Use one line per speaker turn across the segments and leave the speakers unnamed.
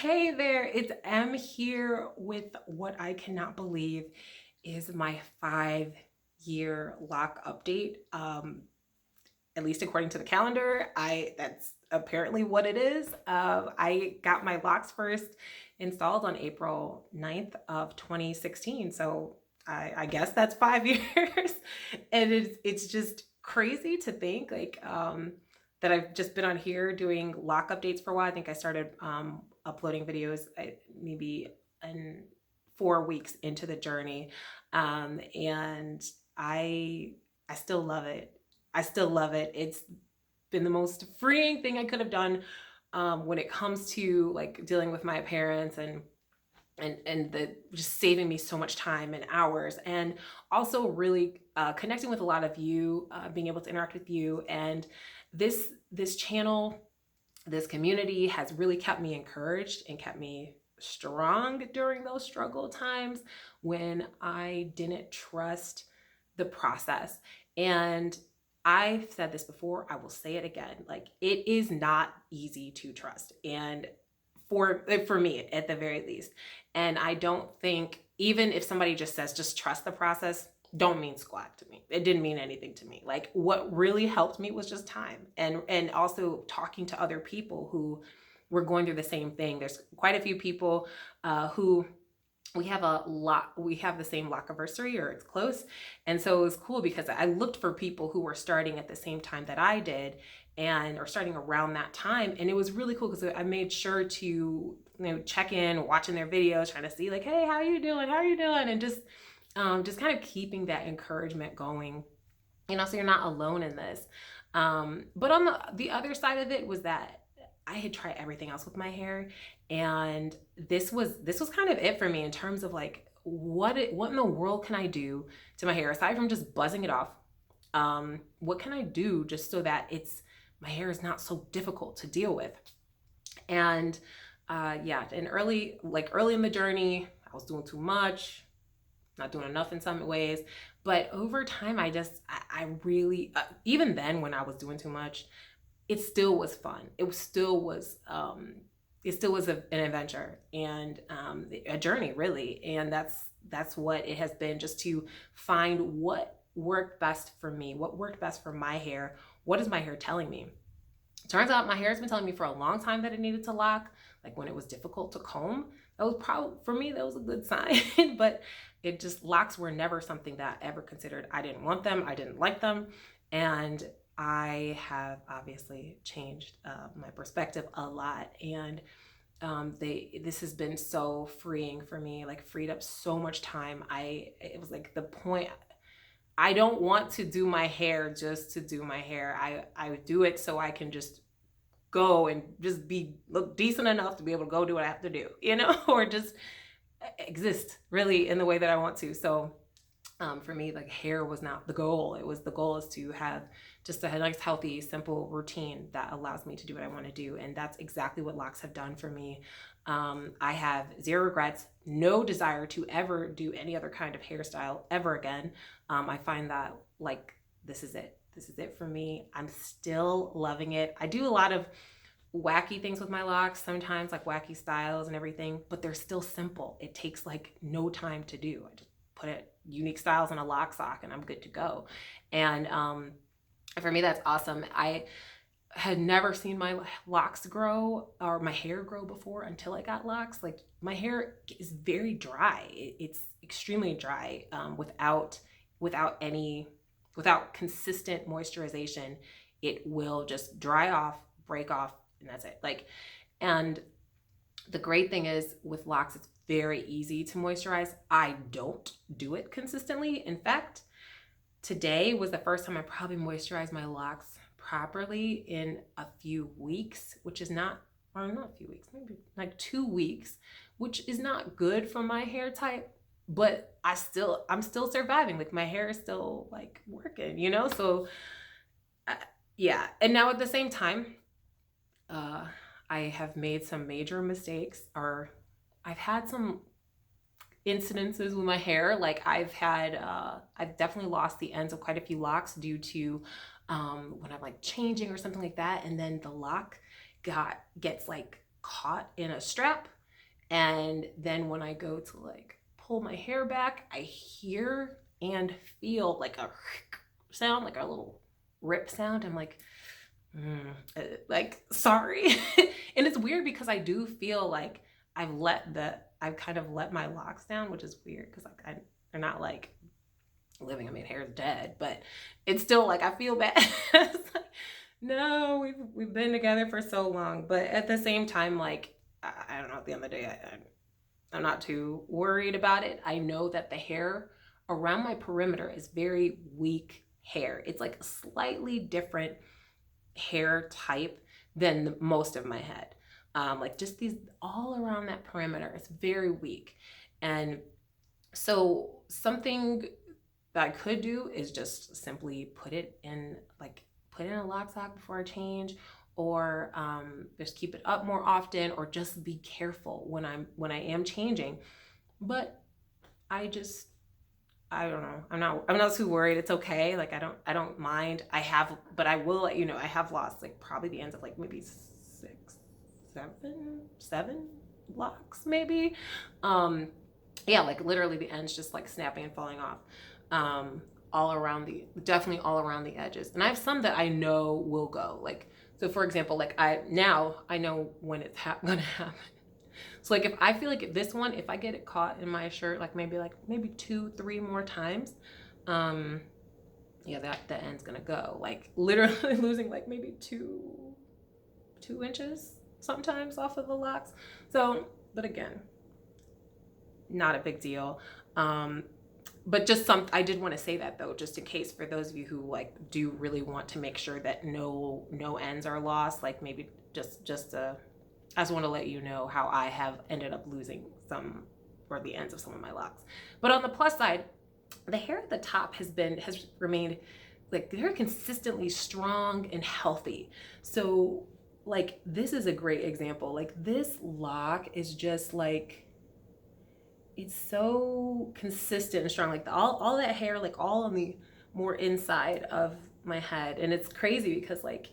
Hey there, it's M here with what I cannot believe is my 5 year lock update. At least according to the calendar, I that's apparently what it is. I got my locks first installed on April 9th of 2016. So I guess that's 5 years. And it's just crazy to think that I've just been on here doing lock updates for a while. I think I started uploading videos maybe in 4 weeks into the journey. And I still love it. I still love it. It's been the most freeing thing I could have done when it comes to like dealing with my parents and the just saving me so much time and hours, and also really connecting with a lot of you, being able to interact with you, and this channel, this community has really kept me encouraged and kept me strong during those struggle times when I didn't trust the process. And I've said this before, I will say it again. Like, it is not easy to trust. And for me at the very least. And I don't think, even if somebody just says just trust the process, don't mean squat to me. It didn't mean anything to me. Like, what really helped me was just time, and also talking to other people who were going through the same thing. There's quite a few people who we have the same lock anniversary, or it's close. And so it was cool because I looked for people who were starting at the same time that I did, and or starting around that time. And it was really cool because I made sure to check in, watching their videos, trying to see like, hey, how you doing, and just kind of keeping that encouragement going, so you're not alone in this. But on the other side of it was that I had tried everything else with my hair, and this was kind of it for me in terms of like, what in the world can I do to my hair aside from just buzzing it off? What can I do just so that my hair is not so difficult to deal with? And yeah, and early in the journey, I was doing too much, not doing enough in some ways. But over time, I really, even then when I was doing too much, it still was fun. It still was an adventure, and a journey, really. And that's what it has been, just to find what worked best for me, what worked best for my hair. What is my hair telling me? Turns out my hair has been telling me for a long time that it needed to lock. Like, when it was difficult to comb, that was probably, for me, that was a good sign. But locks were never something that I ever considered. I didn't want them. I didn't like them. And I have obviously changed my perspective a lot. And this has been so freeing for me, like freed up so much time. It was like the point, I don't want to do my hair just to do my hair. I do it so I can just go and just look decent enough to be able to go do what I have to do, or just exist really in the way that I want to. So for me, like, hair was not the goal. The goal is to have just a nice, healthy, simple routine that allows me to do what I want to do. And that's exactly what locks have done for me. I have zero regrets, no desire to ever do any other kind of hairstyle ever again. I find that, like, this is it. This is it for me. I'm still loving it. I do a lot of wacky things with my locks sometimes, like wacky styles and everything, but they're still simple. It takes like no time to do. I just put it unique styles in a lock sock and I'm good to go. And for me, that's awesome. I had never seen my locks grow or my hair grow before until I got locks. Like, my hair is very dry. It's extremely dry, without consistent moisturization. It will just dry off, break off, and that's it. Like, and the great thing is with locks, it's very easy to moisturize. I don't do it consistently. In fact, today was the first time I probably moisturized my locks properly in a few weeks, which is not a few weeks, maybe like 2 weeks, which is not good for my hair type, but I'm still surviving. Like, my hair is still like working, So yeah. And now at the same time, I have made some major mistakes, or I've had some incidences with my hair. Like, I've definitely lost the ends of quite a few locks due to when I'm like changing or something like that, and then the lock gets like caught in a strap. And then when I go to like pull my hair back, I hear and feel like a sound, like a little rip sound. I'm like, sorry. And it's weird because I do feel like I've kind of let my locks down, which is weird because like they're not like living. I mean, hair is dead, but it's still like I feel bad. It's like, no, we've been together for so long, but at the same time, like I don't know. At the end of the day, I'm not too worried about it. I know that the hair around my perimeter is very weak hair. It's like a slightly different hair type than most of my head. Like just these all around that perimeter, it's very weak. And so something that I could do is just simply put in a lock sock before I change, or just keep it up more often, or just be careful when I am changing. But I don't know. I'm not too worried. It's okay. Like I don't mind. But I will let you know I have lost like probably the ends of like maybe 6, 7 locks maybe. Yeah, like literally the ends just like snapping and falling off. Definitely all around the edges. And I have some that I know will go. Like, so for example, like I know when it's gonna happen. So like if I feel like this one, if I get it caught in my shirt, like maybe 2, 3 more times, yeah, that end's gonna go. Like literally losing like maybe 2 inches sometimes off of the locks. So, but again, not a big deal. But just I did want to say that though, just in case for those of you who like do really want to make sure that no ends are lost, like maybe I just want to let you know how I have ended up losing some, or the ends of some of my locks. But on the plus side, the hair at the top has remained like very consistently strong and healthy. So like this is a great example. Like this lock is just like, it's so consistent and strong. Like all that hair, like all on the more inside of my head. And it's crazy because like,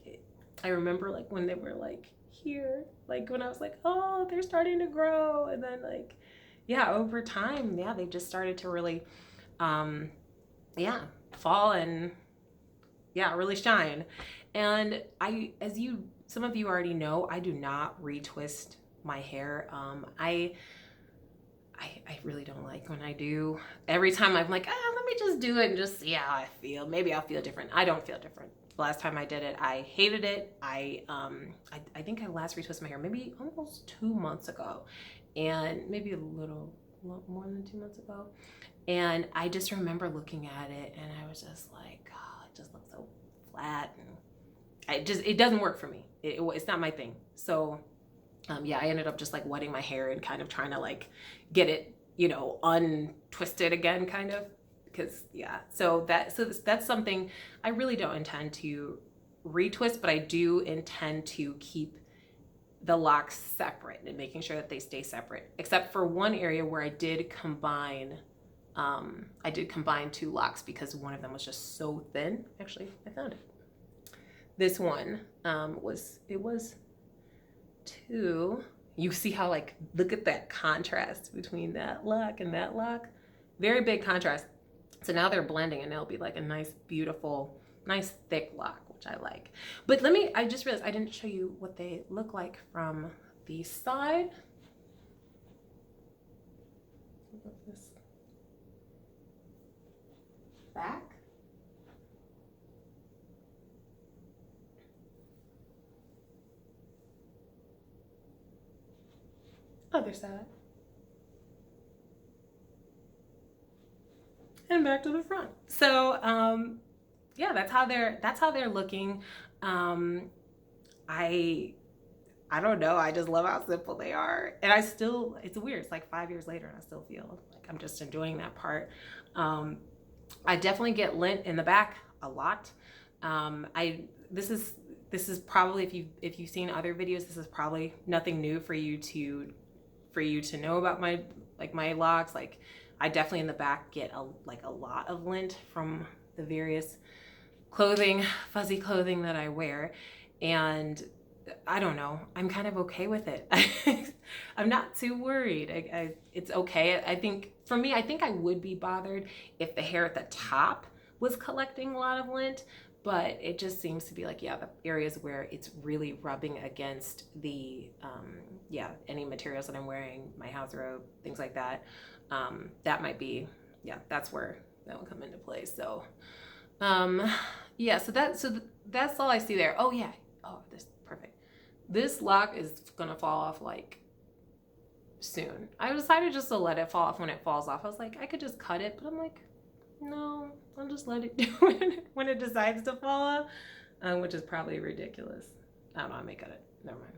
I remember like when they were like here, like when I was like, oh, they're starting to grow. And then like, yeah, over time, yeah, they just started to really, fall and yeah, really shine. And some of you already know, I do not retwist my hair. I really don't like when I do. Every time I'm like, let me just do it and just see how I feel. Maybe I'll feel different. I don't feel different. The last time I did it, I hated it. I think I last retwisted my hair maybe almost 2 months ago, and maybe a little more than 2 months ago. And I just remember looking at it and I was just like, oh, it just looks so flat. And it doesn't work for me. It's not my thing. So yeah, I ended up just like wetting my hair and kind of trying to like get it, untwisted again, kind of, because yeah. So that's something I really don't intend to retwist, but I do intend to keep the locks separate and making sure that they stay separate, except for one area where I did combine 2 locks because one of them was just so thin. Actually, I found it. This one was 2. You see how like, look at that contrast between that lock and that lock. Very big contrast. So now they're blending and it'll be like a nice, beautiful, nice thick lock, which I like. But I just realized I didn't show you what they look like from the side. This back. Other side. And back to the front. So yeah, that's how they're looking. I don't know, I just love how simple they are. And it's weird, it's like 5 years later and I still feel like I'm just enjoying that part. I definitely get lint in the back a lot. This is probably, if you've seen other videos, this is probably nothing new for you to know about my locks. Like I definitely in the back get a lot of lint from the various fuzzy clothing that I wear. And I don't know. I'm kind of okay with it. I'm not too worried. It's okay. I think for me, I think I would be bothered if the hair at the top was collecting a lot of lint, but it just seems to be like, yeah, the areas where it's really rubbing against the, yeah, any materials that I'm wearing, my house robe, things like that. That might be, yeah, that's where that will come into play. So, um, yeah, that's all I see there. Oh yeah. Oh, this perfect. This lock is gonna fall off like soon. I decided just to let it fall off when it falls off. I was like, I could just cut it, but I'm like, no, I'll just let it do it when it decides to fall off, which is probably ridiculous. I don't know. I may cut it. Never mind.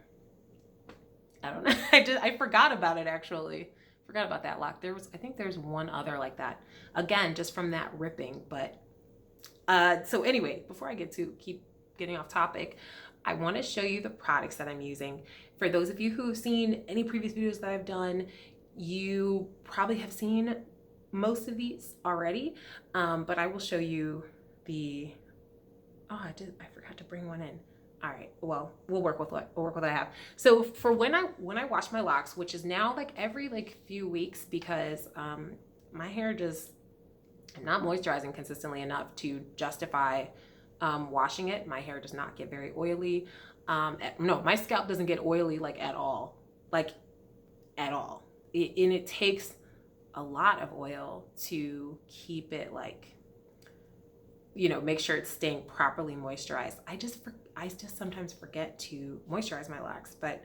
I don't know. I forgot about it actually. Forgot about that lock. I think there's one other like that. Again, just from that ripping. But so anyway, before I keep getting off topic, I want to show you the products that I'm using. For those of you who have seen any previous videos that I've done, you probably have seen most of these already, but I will show you I forgot to bring one in. All right, well, we'll work with what I have. So for when I wash my locks, which is now like every like few weeks, because my hair just, I'm not moisturizing consistently enough to justify washing it. My hair does not get very oily. No, my scalp doesn't get oily like at all, and it takes a lot of oil to keep it like, make sure it's staying properly moisturized. I just sometimes forget to moisturize my locks, but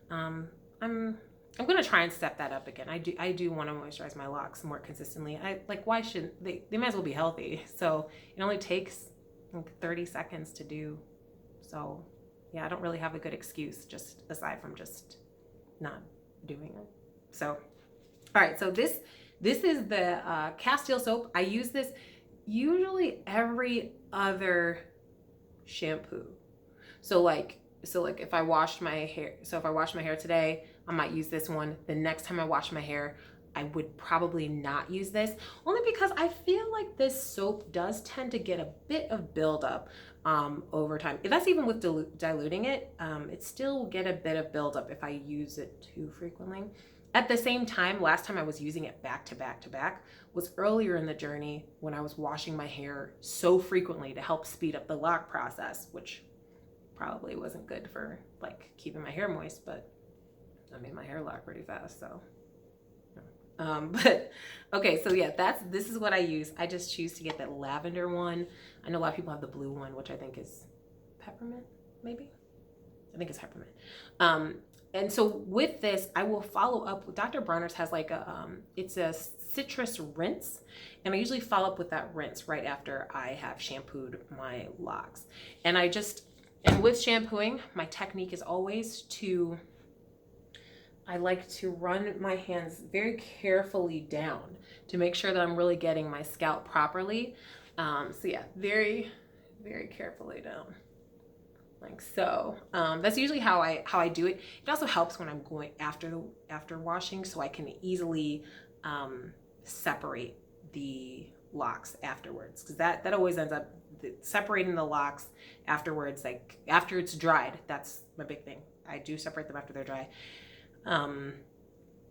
I'm gonna try and step that up again. I do want to moisturize my locks more consistently. Why shouldn't they? They might as well be healthy. So it only takes like 30 seconds to do. So yeah, I don't really have a good excuse, just aside from just not doing it. So all right, so this is the Castile soap. I use this usually every other shampoo. So if I washed my hair today, I might use this one. The next time I wash my hair, I would probably not use this, only because I feel like this soap does tend to get a bit of buildup over time. If that's even with diluting it, it still will get a bit of buildup if I use it too frequently. At the same time, last time I was using it back to back to back was earlier in the journey when I was washing my hair so frequently to help speed up the lock process, which probably wasn't good for like keeping my hair moist, but I made my hair lock pretty fast. So but okay, so yeah, this is what I use. I just choose to get that lavender one. I know a lot of people have the blue one, which I think is peppermint, maybe. I think it's peppermint. And so with this, I will follow up with Dr. Bronner's has like it's a citrus rinse, and I usually follow up with that rinse right after I have shampooed my locks. And with shampooing, my technique is always I like to run my hands very carefully down to make sure that I'm really getting my scalp properly. So yeah, very, very carefully down. Like so. That's usually how I do it. It also helps when I'm going after washing, so I can easily separate the locks afterwards, because that always ends up separating the locks afterwards. Like after it's dried, that's my big thing. I do separate them after they're dry.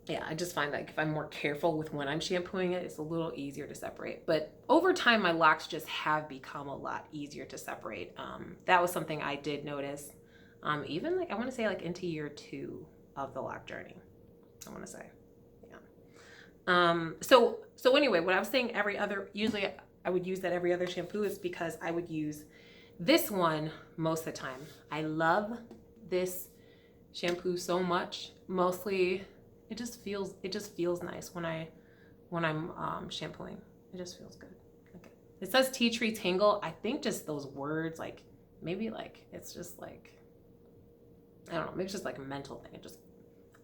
Yeah, I just find that if I'm more careful with when I'm shampooing it, it's a little easier to separate. But over time, my locks just have become a lot easier to separate. That was something I did notice, even like I want to say like into year 2 of the lock journey. I want to say, yeah. So anyway, what I was saying, usually I would use that every other shampoo is because I would use this one most of the time. I love this shampoo so much. Mostly it just feels nice when I'm shampooing. It just feels good. Okay. It says tea tree tingle. I think just those words, like maybe like it's just like, I don't know, maybe it's just like a mental thing.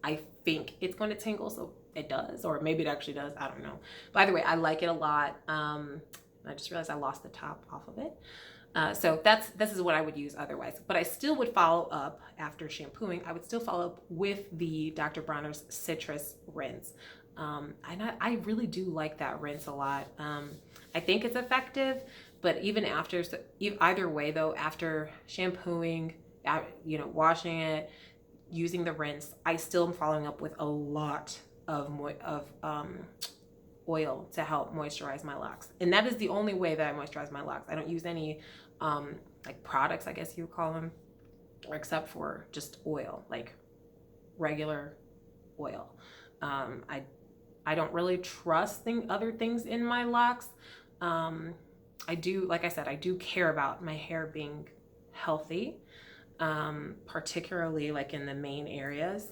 I think it's going to tingle, so it does, or maybe it actually does. I don't know. By the way, I like it a lot. I just realized I lost the top off of it. So this is what I would use otherwise, but I still would follow up after shampooing. I would still follow up with the Dr. Bronner's citrus rinse. I really do like that rinse a lot. I think it's effective, but even after, either way though, after shampooing washing it, using the rinse, I still am following up with a lot of oil to help moisturize my locks. And that is the only way that I moisturize my locks. I don't use any like products, I guess you would call them, except for just oil, like regular oil. I don't really trust other things in my locks. I do, like I said, I do care about my hair being healthy, particularly like in the main areas.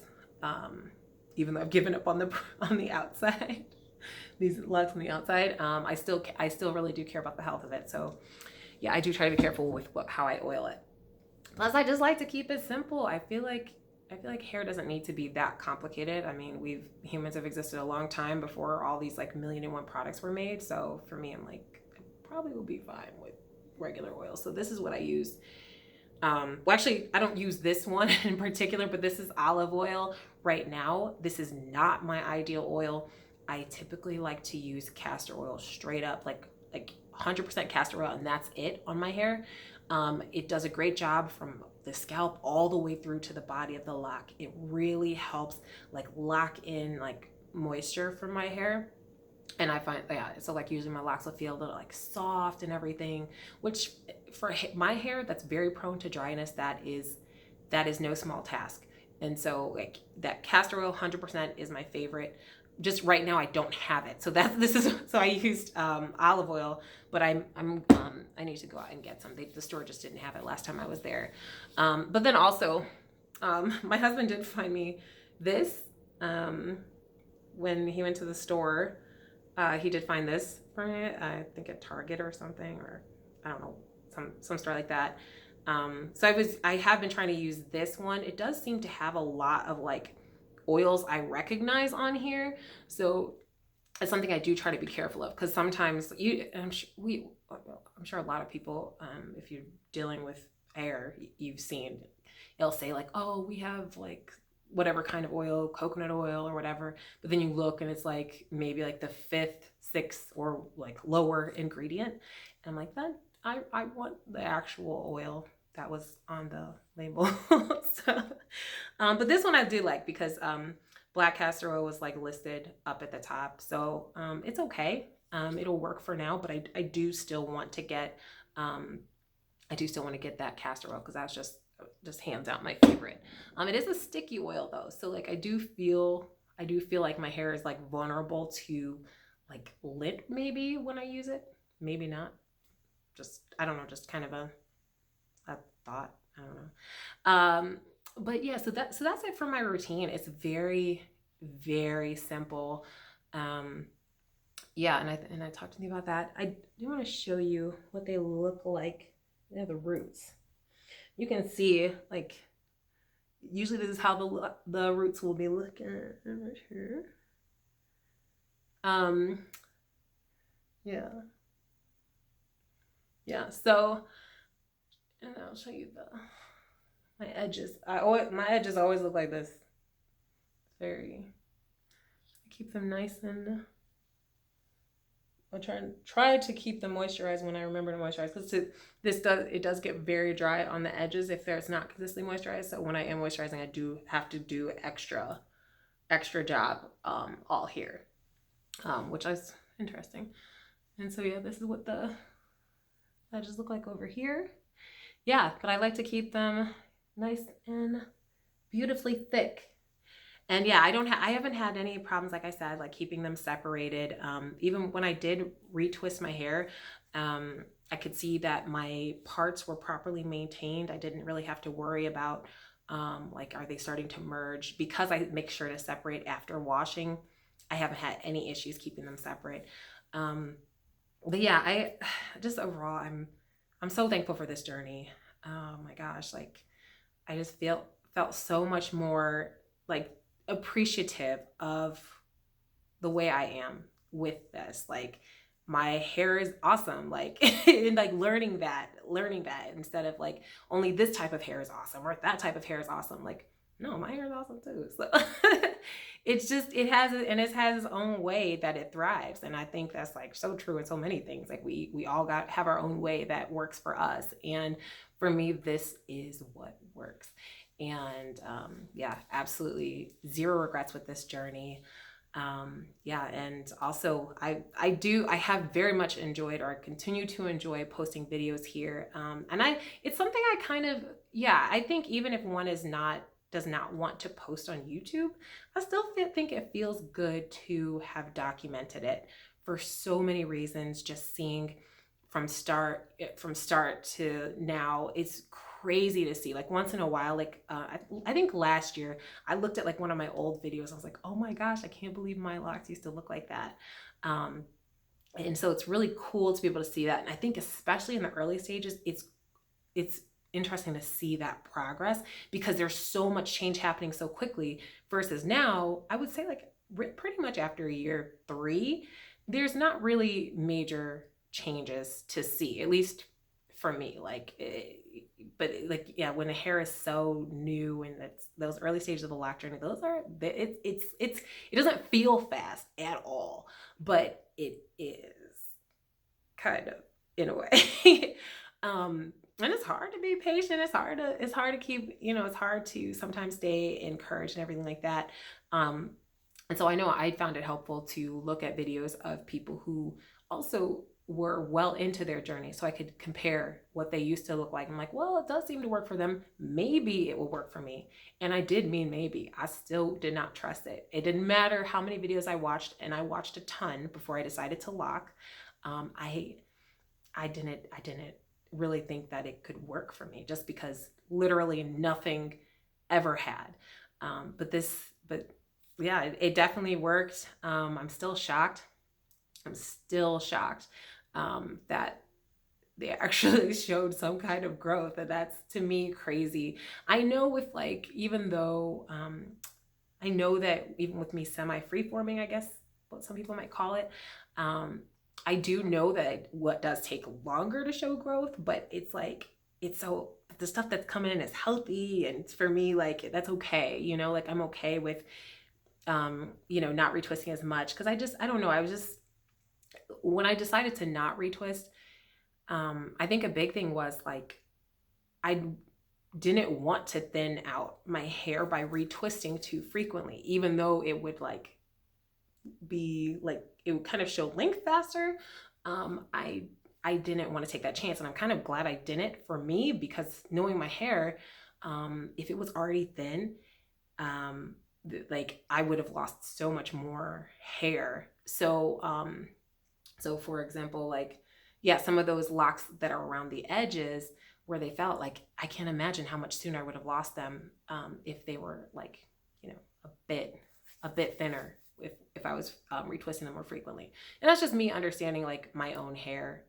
Even though I've given up on the outside, these locks on the outside, I still really do care about the health of it. So yeah, I do try to be careful with how I oil it. Plus, I just like to keep it simple. I feel like hair doesn't need to be that complicated. I mean, humans have existed a long time before all these like 1,000,001 products were made. So for me, I'm like, I probably will be fine with regular oil. So this is what I use. Well, actually, I don't use this one in particular, but this is olive oil right now. This is not my ideal oil. I typically like to use castor oil straight up, like 100% castor oil, and that's it on my hair. It does a great job from the scalp all the way through to the body of the lock. It really helps like lock in like moisture from my hair. And I find, yeah, so like using my locks will feel a little like soft and everything, which for my hair that's very prone to dryness, that is no small task. And so like that castor oil 100% is my favorite. Just right now I don't have it, so I used olive oil, but I need to go out and get some. The store just didn't have it last time I was there. But then also my husband did find me this when he went to the store. He did find this for me, I think at Target or something, or I don't know, some store like that. So I have been trying to use this one. It does seem to have a lot of like oils I recognize on here, so it's something I do try to be careful of, because sometimes I'm sure a lot of people, if you're dealing with hair, you've seen it'll say like, oh, we have like whatever kind of oil, coconut oil or whatever, but then you look and it's like maybe like the 5th, 6th or like lower ingredient, and I'm like, that I want the actual oil that was on the label. So, but this one I do like, because black castor oil was like listed up at the top, so it's okay. It'll work for now, but I do still want to get that castor oil, because that's just hands out my favorite. It is a sticky oil though, so like I do feel like my hair is like vulnerable to like lint maybe when I use it, maybe not. I don't know, just kind of a thought. I don't know. But yeah, so that's it for my routine. It's very, very simple. Yeah, and I talked to you about that. I do want to show you what they look like. They have the roots. You can see, like, usually this is how the roots will be looking. I'm not sure. Yeah. So, and I'll show you my edges. My edges always look like this. I keep them nice, and I try to keep them moisturized when I remember to moisturize, because it does get very dry on the edges if it's not consistently moisturized. So when I am moisturizing, I do have to do extra job all here, which is interesting. And so yeah, this is what the edges look like over here. Yeah, but I like to keep them nice and beautifully thick. And yeah, I haven't had any problems, like I said, like keeping them separated. Even when I did retwist my hair, I could see that my parts were properly maintained. I didn't really have to worry about like, are they starting to merge? Because I make sure to separate after washing, I haven't had any issues keeping them separate. But yeah, I just overall, I'm so thankful for this journey. Oh my gosh, like I just felt so much more like appreciative of the way I am with this. Like my hair is awesome, like and like learning that instead of like only this type of hair is awesome or that type of hair is awesome. Like, no, my hair is awesome too. So it has its own way that it thrives. And I think that's like so true in so many things. Like we all have our own way that works for us. And for me, this is what works. And yeah, absolutely zero regrets with this journey. Yeah, and also I have very much enjoyed, or continue to enjoy, posting videos here. And it's something I kind of, yeah, I think even if one does not want to post on YouTube, I still think it feels good to have documented it for so many reasons. Just seeing from start to now, it's crazy to see. Like once in a while, like I think last year I looked at like one of my old videos. I was like, oh my gosh, I can't believe my locks used to look like that. Um, and so it's really cool to be able to see that. And I think especially in the early stages, it's interesting to see that progress, because there's so much change happening so quickly, versus now, I would say like pretty much after year 3, there's not really major changes to see, at least for me. Like but like, yeah, when the hair is so new, and it's those early stages of the lock journey, those are it doesn't feel fast at all, but it is kind of, in a way. And it's hard to be patient. It's hard to keep, it's hard to sometimes stay encouraged and everything like that. And so I know I found it helpful to look at videos of people who also were well into their journey, so I could compare what they used to look like. I'm like, well, it does seem to work for them. Maybe it will work for me. And I did mean maybe. I still did not trust it. It didn't matter how many videos I watched, and I watched a ton before I decided to lock. I didn't really think that it could work for me, just because literally nothing ever had. But yeah, it definitely worked. I'm still shocked. That they actually showed some kind of growth, and that's, to me, crazy. I know with like, even though I know that even with me semi free-forming, I guess what some people might call it, I do know that what does take longer to show growth, but it's like, so the stuff that's coming in is healthy, and for me, like, that's okay, like I'm okay with not retwisting as much, because I don't know, I was just, when I decided to not retwist, I think a big thing was like, I didn't want to thin out my hair by retwisting too frequently, even though it would like be like, it would kind of show length faster. I didn't want to take that chance, and I'm kind of glad I didn't, for me, because knowing my hair, if it was already thin, like I would have lost so much more hair. So for example, like, yeah, some of those locks that are around the edges where they felt like, I can't imagine how much sooner I would have lost them, if they were like, a bit thinner, if I was retwisting them more frequently. And that's just me understanding like my own hair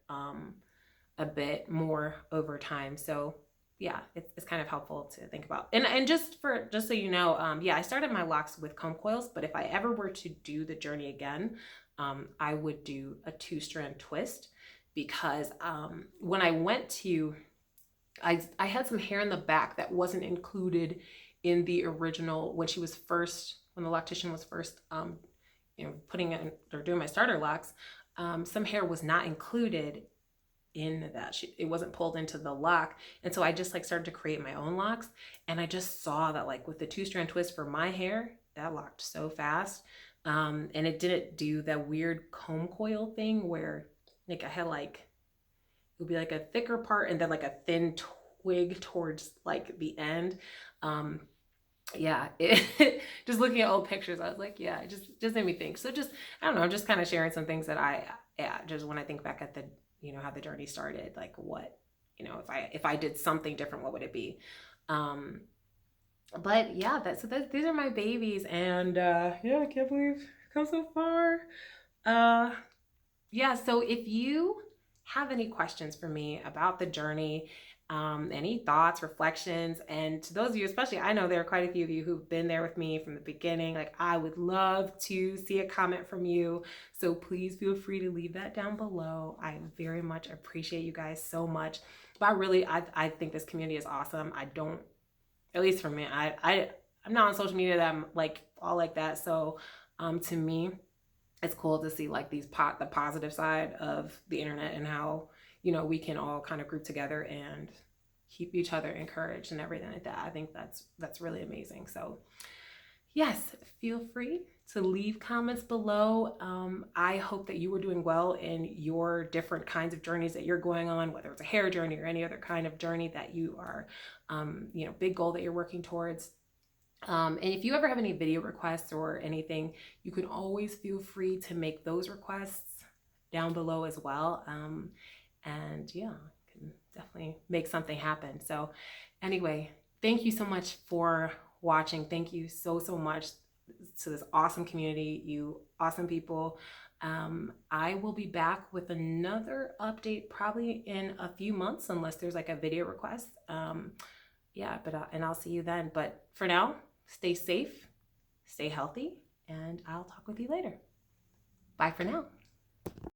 a bit more over time. So yeah, it's kind of helpful to think about. And just so you know, yeah, I started my locks with comb coils, but if I ever were to do the journey again, I would do a 2-strand twist, because when I went to, I had some hair in the back that wasn't included in the original, when the loctician was first putting in or doing my starter locks. Some hair was not included in that. It wasn't pulled into the lock, and so I just like started to create my own locks, and I just saw that like with the 2-strand twist for my hair, that locked so fast. And it didn't do that weird comb coil thing where like I had like, it would be like a thicker part and then like a thin twig towards like the end. Yeah, just looking at old pictures, I was like, yeah, it just made me think. So just, I don't know, I'm just kind of sharing some things that just when I think back at the, how the journey started, like what, if I did something different, what would it be? But yeah, these are my babies, and yeah, I can't believe I've come so far. Yeah, so if you have any questions for me about the journey, any thoughts, reflections, and to those of you, especially, I know there are quite a few of you who've been there with me from the beginning, like I would love to see a comment from you. So please feel free to leave that down below. I very much appreciate you guys so much. But I think this community is awesome. At least for me, I'm not on social media that I'm like all like that. So to me, it's cool to see like the positive side of the internet, and how we can all kind of group together and keep each other encouraged and everything like that. I think that's really amazing. So yes, feel free to leave comments below. I hope that you are doing well in your different kinds of journeys that you're going on, whether it's a hair journey or any other kind of journey that you are, big goal that you're working towards. And if you ever have any video requests or anything, you can always feel free to make those requests down below as well. And yeah, can definitely make something happen. So anyway, thank you so much for watching. Thank you so much to this awesome community, you awesome people. I will be back with another update probably in a few months, unless there's like a video request. Yeah, but and I'll see you then. But for now, stay safe, stay healthy, and I'll talk with you later. Bye for now.